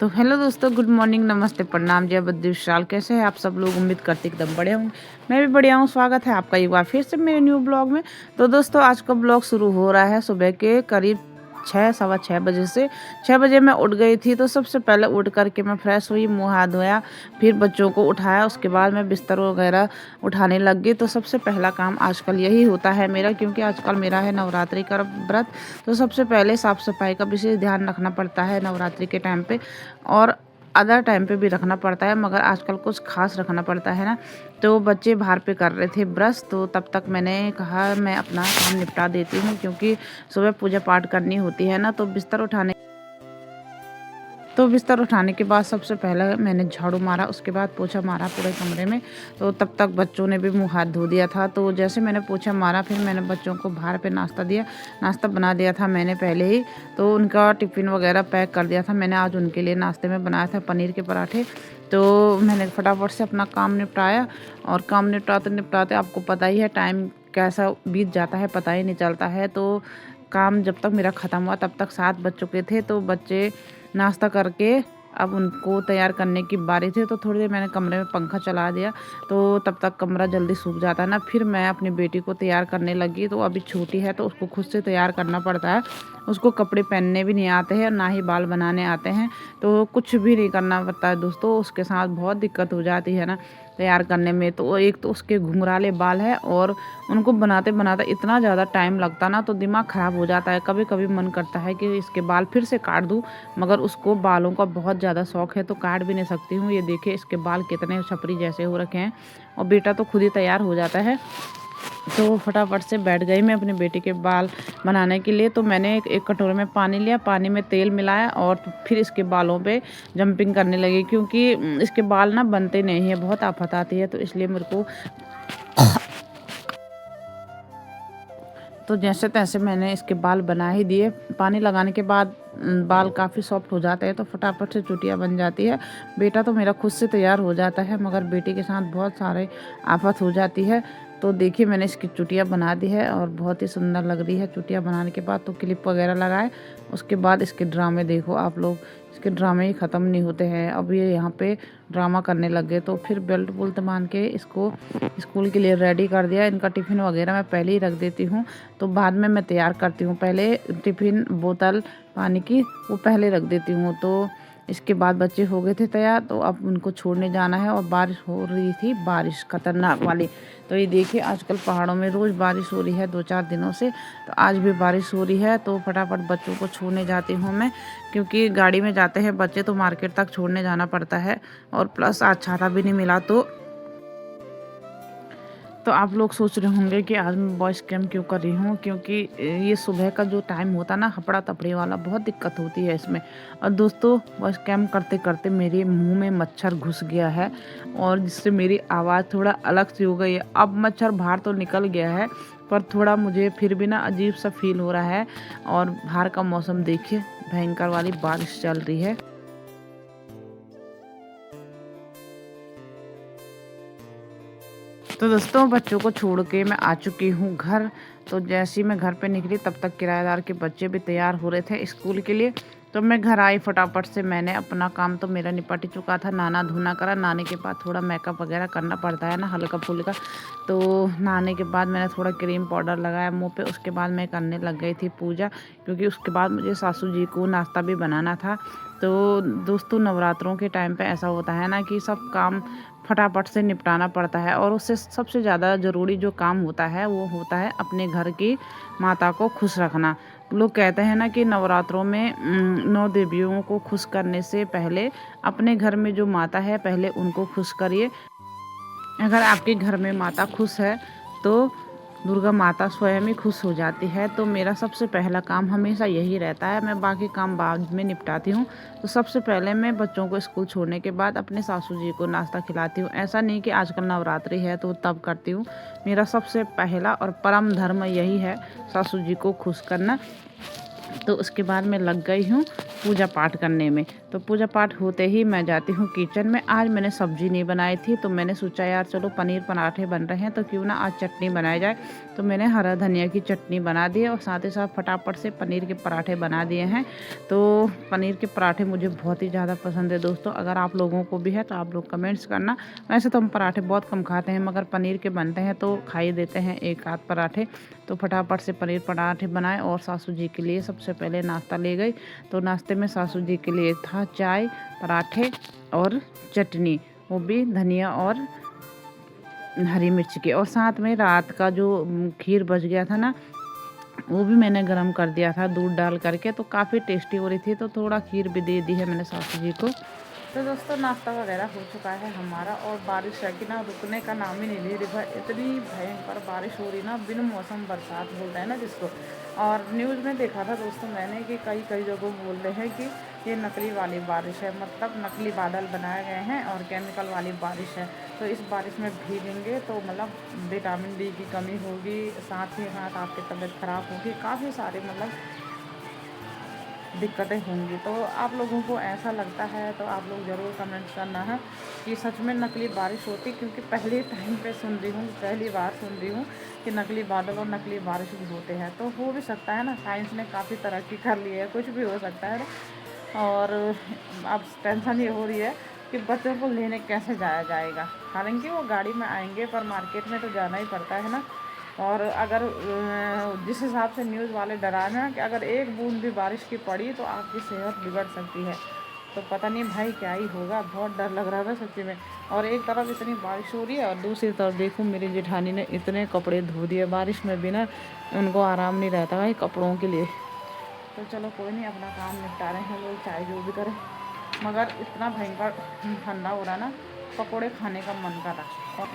तो हेलो दोस्तों, good morning, नमस्ते, प्रणाम, जय बद्री विशाल। कैसे हैं आप सब लोग? उम्मीद करते एकदम बढ़िया हूँ। मैं भी बढ़िया हूँ। स्वागत है आपका एक बार फिर से मेरे न्यू ब्लॉग में। तो दोस्तों, आज का ब्लॉग शुरू हो रहा है सुबह के करीब 6 सवा 6 बजे से। 6 बजे मैं उठ गई थी। तो सबसे पहले उठ करके मैं फ्रेश हुई, मुँह हाथ धोया, फिर बच्चों को उठाया। उसके बाद मैं बिस्तर वगैरह उठाने लग गई। तो सबसे पहला काम आजकल यही होता है मेरा, क्योंकि आजकल मेरा है नवरात्रि का व्रत। तो सबसे पहले साफ़ सफाई का विशेष ध्यान रखना पड़ता है नवरात्रि के टाइम पे, और अदर टाइम पे भी रखना पड़ता है, मगर आजकल कुछ खास रखना पड़ता है ना। तो बच्चे बाहर पे कर रहे थे ब्रश, तो तब तक मैंने कहा मैं अपना काम निपटा देती हूँ, क्योंकि सुबह पूजा पाठ करनी होती है ना। तो बिस्तर उठाने के बाद सबसे पहले मैंने झाड़ू मारा, उसके बाद पोछा मारा पूरे कमरे में। तो तब तक बच्चों ने भी मुंह हाथ धो दिया था। तो जैसे मैंने पोछा मारा, फिर मैंने बच्चों को बाहर पे नाश्ता बना दिया था मैंने पहले ही। तो उनका टिफ़िन वगैरह पैक कर दिया था मैंने। आज उनके लिए नाश्ते में बनाया था पनीर के पराठे। तो मैंने फटाफट से अपना काम निपटाया, और काम निपटाते निपटाते आपको पता ही है टाइम कैसा बीत जाता है, पता ही नहीं चलता है। तो काम जब तक मेरा ख़त्म हुआ तब तक 7 बज चुके थे। तो बच्चे नाश्ता करके अब उनको तैयार करने की बारी थी। तो थोड़ी देर मैंने कमरे में पंखा चला दिया, तो तब तक कमरा जल्दी सूख जाता है ना। फिर मैं अपनी बेटी को तैयार करने लगी। तो अभी छोटी है तो उसको खुद से तैयार करना पड़ता है। उसको कपड़े पहनने भी नहीं आते हैं, ना ही बाल बनाने आते हैं। तो कुछ भी नहीं करना पड़ता है दोस्तों। उसके साथ बहुत दिक्कत हो जाती है ना तैयार करने में। तो एक तो उसके घुंघराले बाल है, और उनको बनाते बनाते इतना ज़्यादा टाइम लगता ना, तो दिमाग ख़राब हो जाता है। कभी कभी मन करता है कि इसके बाल फिर से काट दूँ, मगर उसको बालों का बहुत ज़्यादा शौक़ है, तो काट भी नहीं सकती हूँ। ये देखिए इसके बाल कितने छपरी जैसे हो रखे हैं, और बेटा तो खुद ही तैयार हो जाता है। तो फटाफट से बैठ गई मैं अपनी बेटी के बाल बनाने के लिए। तो मैंने एक कटोरे में पानी लिया, पानी में तेल मिलाया, और फिर इसके बालों पे जंपिंग करने लगी, क्योंकि इसके बाल ना बनते नहीं है, बहुत आफत आती है। तो इसलिए मेरे को तो जैसे तैसे मैंने इसके बाल बना ही दिए। पानी लगाने के बाद बाल काफ़ी सॉफ्ट हो जाते हैं, तो फटाफट से चुटिया बन जाती है। बेटा तो मेरा खुद से तैयार हो जाता है, मगर बेटी के साथ बहुत सारे आफत हो जाती है। तो देखिए मैंने इसकी चुटिया बना दी है, और बहुत ही सुंदर लग रही है। चुटिया बनाने के बाद तो क्लिप वगैरह लगाए। उसके बाद इसके ड्रामे देखो आप लोग, इसके ड्रामे ही ख़त्म नहीं होते हैं। अब ये यहाँ पे ड्रामा करने लग गए। तो फिर बेल्ट बुल्ट बांध के इसको स्कूल के लिए रेडी कर दिया। इनका टिफ़िन वगैरह मैं पहले ही रख देती हूँ, तो बाद में मैं तैयार करती हूँ। पहले टिफ़िन बोतल पानी की वो पहले रख देती हूँ। तो इसके बाद बच्चे हो गए थे तैयार, तो अब उनको छोड़ने जाना है। और बारिश हो रही थी, बारिश खतरनाक वाली। तो ये देखिए आजकल पहाड़ों में रोज़ बारिश हो रही है 2-4 दिनों से। तो आज भी बारिश हो रही है। तो फटाफट बच्चों को छोड़ने जाती हूँ मैं, क्योंकि गाड़ी में जाते हैं बच्चे, तो मार्केट तक छोड़ने जाना पड़ता है। और प्लस आज छाता भी नहीं मिला। तो आप लोग सोच रहे होंगे कि आज मैं वॉइस कैम क्यों कर रही हूँ, क्योंकि ये सुबह का जो टाइम होता है ना, हपड़ा तपड़ी वाला, बहुत दिक्कत होती है इसमें। और दोस्तों, वॉइस कैम करते करते मेरे मुंह में मच्छर घुस गया है, और जिससे मेरी आवाज़ थोड़ा अलग सी हो गई है। अब मच्छर बाहर तो निकल गया है, पर थोड़ा मुझे फिर भी ना अजीब सा फील हो रहा है। और बाहर का मौसम देखिए, भयंकर वाली बारिश चल रही है। तो दोस्तों, बच्चों को छोड़ के मैं आ चुकी हूँ घर। तो जैसे ही मैं घर पे निकली, तब तक किराएदार के बच्चे भी तैयार हो रहे थे स्कूल के लिए। तो मैं घर आई फटाफट से। मैंने अपना काम तो मेरा निपट ही चुका था, नहाना धोना करा। नहाने के बाद थोड़ा मेकअप वगैरह करना पड़ता है ना, हल्का फुल्का। तो नहाने के बाद मैंने थोड़ा क्रीम पाउडर लगाया मुँह पे। उसके बाद मैं करने लग गई थी पूजा, क्योंकि उसके बाद मुझे सासू जी को नाश्ता भी बनाना था। तो दोस्तों, नवरात्रों के टाइम पे ऐसा होता है ना कि सब काम फटाफट से निपटाना पड़ता है, और उससे सबसे ज़्यादा ज़रूरी जो काम होता है वो होता है अपने घर की माता को खुश रखना। लोग कहते हैं ना कि नवरात्रों में 9 देवियों को खुश करने से पहले अपने घर में जो माता है पहले उनको खुश करिए। अगर आपके घर में माता खुश है तो दुर्गा माता स्वयं ही खुश हो जाती है। तो मेरा सबसे पहला काम हमेशा यही रहता है। मैं बाकी काम बाद में निपटाती हूँ। तो सबसे पहले मैं बच्चों को स्कूल छोड़ने के बाद अपने सासू जी को नाश्ता खिलाती हूँ। ऐसा नहीं कि आजकल नवरात्रि है तो तब करती हूँ। मेरा सबसे पहला और परम धर्म यही है, सासू जी को खुश करना। तो उसके बाद मैं लग गई हूँ पूजा पाठ करने में। तो पूजा पाठ होते ही मैं जाती हूँ किचन में। आज मैंने सब्जी नहीं बनाई थी, तो मैंने सोचा यार चलो पनीर पराठे बन रहे हैं तो क्यों ना आज चटनी बनाई जाए। तो मैंने हरा धनिया की चटनी बना दी और साथ ही साथ फटाफट से पनीर के पराठे बना दिए हैं। तो पनीर के पराठे मुझे बहुत ही ज़्यादा पसंद है दोस्तों। अगर आप लोगों को भी है तो आप लोग कमेंट्स करना। वैसे तो हम पराठे बहुत कम खाते हैं, मगर पनीर के बनते हैं तो खा ही देते हैं एक आध पराठे। तो फटाफट से पनीर पराठे बनाए और सासू जी के लिए सबसे पहले नाश्ता ले गई। तो नाश्ते में सासू जी के लिए था चाय, पराठे और चटनी, वो भी धनिया और हरी मिर्च की। और साथ में रात का जो खीर बच गया था ना, वो भी मैंने गरम कर दिया था दूध डाल करके, तो काफ़ी टेस्टी हो रही थी। तो थोड़ा खीर भी दे दी है मैंने सासू जी को। तो दोस्तों नाश्ता वगैरह हो चुका है हमारा, और बारिश है कि ना रुकने का नाम ही नहीं ले रही भाई। इतनी भयंकर बारिश हो रही ना, बिन मौसम बरसात बोलते हैं ना जिसको। और न्यूज़ में देखा था दोस्तों मैंने कि कई जगह बोल रहे हैं कि ये नकली वाली बारिश है, मतलब नकली बादल बनाए गए हैं और केमिकल वाली बारिश है। तो इस बारिश में भीगेंगे तो मतलब विटामिन डी की कमी होगी, साथ ही साथ आपकी तबीयत ख़राब होगी, काफ़ी सारे मतलब दिक्कतें होंगी। तो आप लोगों को ऐसा लगता है तो आप लोग ज़रूर कमेंट करना है कि सच में नकली बारिश होती, क्योंकि पहले टाइम पे सुन रही हूँ, पहली बार सुन रही हूँ कि नकली बादल और नकली बारिश भी होते हैं। तो हो भी सकता है ना, साइंस ने काफ़ी तरक्की कर ली है, कुछ भी हो सकता है ना। और अब टेंशन ये हो रही है कि बच्चों को लेने कैसे जाया जाएगा। हालांकि वो गाड़ी में आएंगे पर मार्केट में तो जाना ही पड़ता है ना। और अगर जिस हिसाब से न्यूज़ वाले डरा रहे हैं कि अगर एक बूंद भी बारिश की पड़ी तो आपकी सेहत बिगड़ सकती है। तो पता नहीं भाई क्या ही होगा, बहुत डर लग रहा था सच्ची में। और एक तरफ इतनी बारिश हो रही है और दूसरी तरफ देखो मेरी जेठानी ने इतने कपड़े धो दिए बारिश में भी ना, उनको आराम नहीं रहता भाई कपड़ों के लिए। तो चलो कोई नहीं, अपना काम निपटा रहे हैं लोग, चाहे जो भी करें। मगर इतना भयंकर ठंडा हो रहा ना, पकोड़े खाने का मन कर रहा। और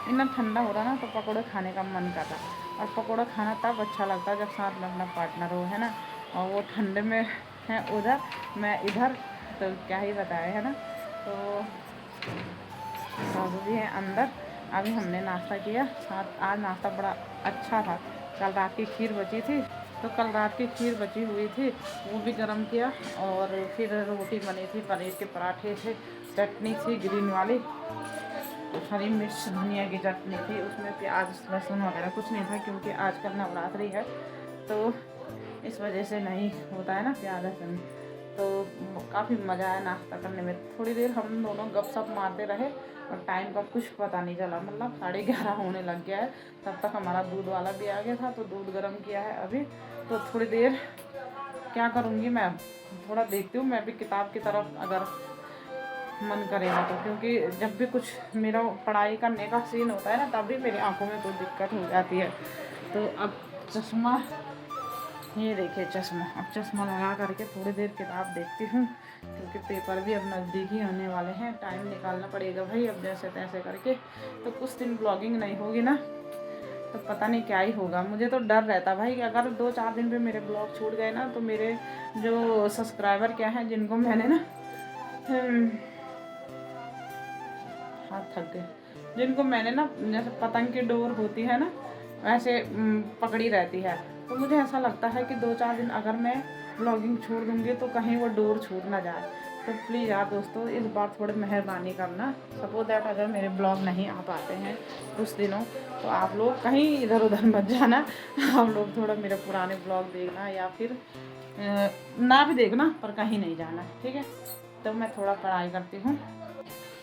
इतना ठंडा हो रहा ना तो पकोड़े खाने का मन कर रहा। और पकोड़ा खाना तब अच्छा लगता है जब साथ में अपना पार्टनर हो, है ना। और वो ठंडे में है उधर, मैं इधर, तो क्या ही बताए, है ना। तो सासू जी हैं अंदर। अभी हमने नाश्ता किया, साथ आज नाश्ता बड़ा अच्छा था। कल रात की खीर बची थी, तो कल रात की खीर बची हुई थी, वो भी गर्म किया। और फिर रोटी बनी थी, पनीर के पराठे थे, चटनी थी ग्रीन वाली, हरी मिर्च धनिया की चटनी थी, उसमें प्याज लहसुन वगैरह कुछ नहीं था, क्योंकि आजकल नवरात्रि है तो इस वजह से नहीं होता है ना प्याज लहसुन। तो काफ़ी मज़ा आया नाश्ता करने में। थोड़ी देर हम दोनों गपशप मारते रहे और टाइम का कुछ पता नहीं चला, मतलब 11:30 होने लग गया है। तब तक हमारा दूध वाला भी आ गया था, तो दूध गर्म किया है अभी। तो थोड़ी देर क्या करूँगी मैं, थोड़ा देखती हूँ मैं भी किताब की तरफ अगर मन करेगा तो, क्योंकि जब भी कुछ मेरा पढ़ाई करने का सीन होता है ना तभी मेरी आंखों में कोई दिक्कत हो जाती है। तो अब चश्मा, ये देखिए चश्मा, अब चश्मा लगा करके थोड़ी देर किताब देखती हूँ, क्योंकि पेपर भी अब नज़दीक ही होने वाले हैं, टाइम निकालना पड़ेगा भाई अब जैसे तैसे करके। तो कुछ दिन ब्लॉगिंग नहीं होगी ना तो पता नहीं क्या ही होगा। मुझे तो डर रहता भाई कि अगर 2-4 दिन पे मेरे ब्लॉग छूट गए ना तो मेरे जो सब्सक्राइबर क्या हैं, जिनको मैंने ना हाथ थक गए, जिनको मैंने ना जैसे पतंग की डोर होती है ना वैसे पकड़ी रहती है। तो मुझे ऐसा लगता है कि 2-4 दिन अगर मैं ब्लॉगिंग छोड़ दूँगी तो कहीं वो डोर छूट ना जाए। तो प्लीज़ यार दोस्तों इस बार थोड़ी मेहरबानी करना, सपोज दैट अगर मेरे ब्लॉग नहीं आ पाते हैं कुछ दिनों तो आप लोग कहीं इधर उधर मत जाना। आप लोग थोड़ा मेरे पुराने ब्लॉग देखना, या फिर ना भी देखना पर कहीं नहीं जाना, ठीक है। तो मैं थोड़ा पढ़ाई करती हूँ।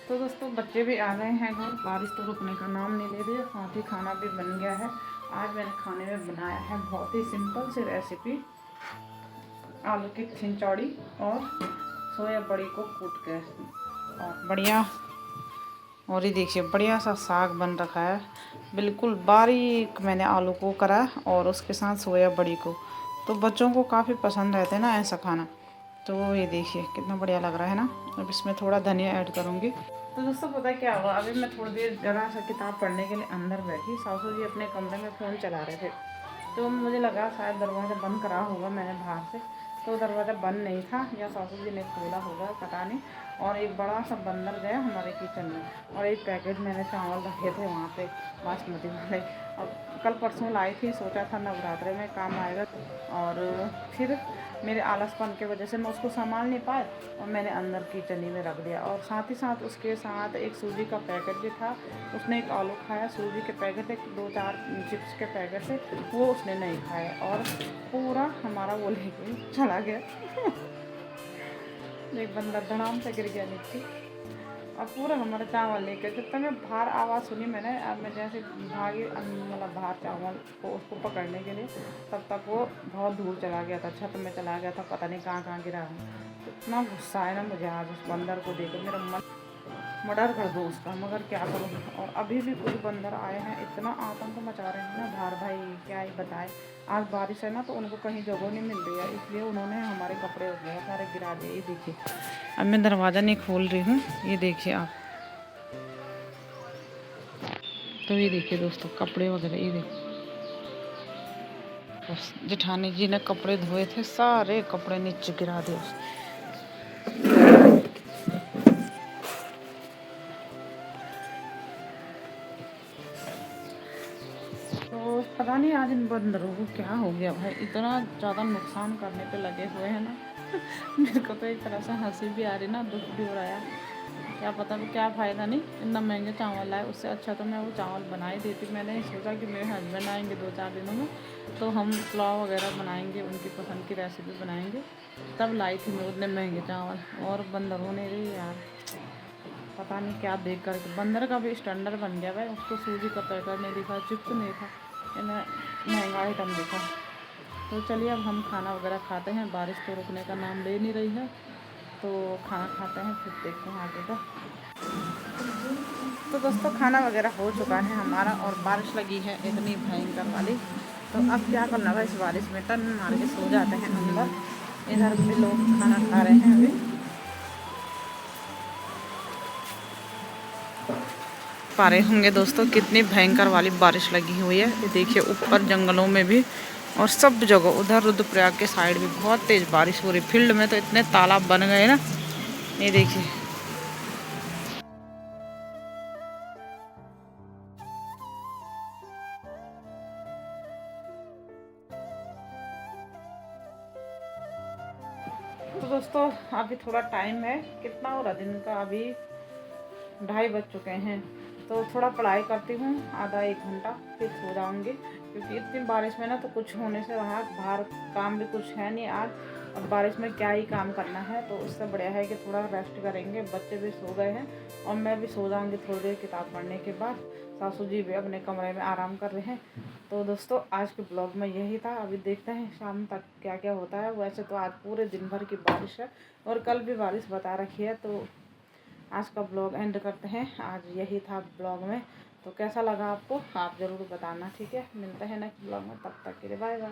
तो दोस्तों बच्चे भी आ गए हैं घर, बारिश तो रुकने का नाम नहीं ले रही है, साथ ही खाना भी बन गया है। आज मैंने खाने में बनाया है बहुत ही सिंपल सी रेसिपी, आलू की खिंचौड़ी और सोया बड़ी को कूट के, और बढ़िया। और ये देखिए बढ़िया सा साग बन रखा है, बिल्कुल बारीक मैंने आलू को करा और उसके साथ सोया बड़ी को। तो बच्चों को काफ़ी पसंद रहते हैं ना ऐसा खाना। तो ये देखिए कितना बढ़िया लग रहा है ना। अब इसमें थोड़ा धनिया ऐड करूँगी। तो दोस्तों पता है क्या हुआ, अभी मैं थोड़ी देर जरा सा किताब पढ़ने के लिए अंदर बैठी, सासू जी अपने कमरे में फ़ोन चला रहे थे। तो मुझे लगा शायद दरवाज़ा बंद करा होगा मैंने बाहर से, तो दरवाज़ा बंद नहीं था या सासू जी ने खोला होगा पता नहीं। और एक बड़ा सा बंदर गया हमारे किचन में, और एक पैकेट मैंने चावल रखे थे वहाँ पे बासमती वाले। अब कल परसों लाई थी, सोचा था नवरात्रे में काम आएगा। और फिर मेरे आलसपन की वजह से मैं उसको संभाल नहीं पाए और मैंने अंदर किचन ही में रख दिया। और साथ ही साथ उसके साथ एक सूजी का पैकेट भी था, उसने एक आलू खाया, सूजी के पैकेट एक 2-4 चिप्स के पैकेट थे वो उसने नहीं खाए और पूरा हमारा वो लेके चला गया। एक बंदा धड़ाम से गिर गया नीचे और पूरा हमारा चावल लेकर। जब तक मैं बाहर आवाज़ सुनी मैंने, अब मैं जैसे भागी मतलब बाहर चावल को उसको पकड़ने के लिए, तब तक वो बहुत दूर चला गया था, छत में चला गया था, पता नहीं कहाँ कहाँ गिरा हूँ। तो इतना गुस्सा है ना मुझे आज उस बंदर को देखकर, मेरा मन मर्डर कर दो उसका, मगर क्या करूँ। और अभी भी कुछ बंदर आए हैं, इतना आतंक मचा रहे हैं ना बाहर, भाई क्या ही बताए। आज बारिश है ना तो उनको कहीं जगह नहीं मिल रही है, इसलिए उन्होंने हमारे कपड़े वगैरह सारे गिरा दिए। ये देखिए, अब मैं दरवाज़ा नहीं खोल रही हूँ, ये देखिए आप। तो ये देखिए दोस्तों कपड़े वगैरह, ये देखिए बस जेठानी जी ने कपड़े धोए थे, सारे कपड़े नीचे गिरा दिए। तो पता नहीं आज इन बंदरों को क्या हो गया भाई, इतना ज़्यादा नुकसान करने पे लगे हुए हैं ना। मेरे को तो एक तरह से हंसी भी आ रही ना, दुख भी हो रहा है। क्या पता वो क्या फ़ायदा, नहीं इतना महंगे चावल लाए, उससे अच्छा तो मैं वो चावल बना ही देती। मैंने सोचा कि मेरे हस्बैंड आएंगे 2-4 दिनों में तो हम पुलाव वगैरह बनाएंगे, उनकी पसंद की रेसिपी बनाएंगे, तब लाई थी मैं उतने महंगे चावल। और बंदरों ने भी यार पता नहीं क्या देख कर, बंदर का भी स्टैंडर्ड बन गया भाई। उसको सूजी का पैकेट नहीं दिखा, चिप्स नहीं था, इन्हें महंगा आइटम दिखा। तो चलिए अब हम खाना वगैरह खाते हैं, बारिश तो रुकने का नाम ले नहीं रही है, तो खाना खाते हैं फिर देखते हैं आगे का। तो दोस्तों खाना वगैरह हो चुका है हमारा और बारिश लगी है इतनी भयंकर वाली। तो अब क्या करना भाई, इस बारिश में टन मार के सो जाते हैं अंदर। इधर भी लोग खाना खा रहे हैं अभी। पा रहे होंगे दोस्तों कितनी भयंकर वाली बारिश लगी हुई है। ये देखिए ऊपर जंगलों में भी और सब जगह, उधर रुद्रप्रयाग के साइड भी बहुत तेज़ बारिश हो रही। फील्ड में तो इतने तालाब बन गए ना, ये देखिए। तो दोस्तों अभी थोड़ा टाइम है, कितना हो रहा दिन का, अभी 2:30 बज चुके हैं। तो थोड़ा पढ़ाई करती हूँ आधा 1 घंटा, फिर सो जाऊँगी। क्योंकि इतनी बारिश में ना तो कुछ होने से रहा, बाहर काम भी कुछ है नहीं आज, और बारिश में क्या ही काम करना है। तो उससे बढ़िया है कि थोड़ा रेस्ट करेंगे। बच्चे भी सो गए हैं और मैं भी सो जाऊँगी थोड़ी देर किताब पढ़ने के बाद। सासू जी भी अपने कमरे में आराम कर रहे हैं। तो दोस्तों आज के ब्लॉग में यही था। अभी देखते हैं शाम तक क्या क्या होता है। वैसे तो आज पूरे दिन भर की बारिश है और कल भी बारिश बता रखी है। तो आज का ब्लॉग एंड करते हैं। आज यही था ब्लॉग में। तो कैसा लगा आपको आप ज़रूर बताना, ठीक है। मिलते हैं नेक्स्ट ब्लॉग में, तब तक के लिए बाय बाय।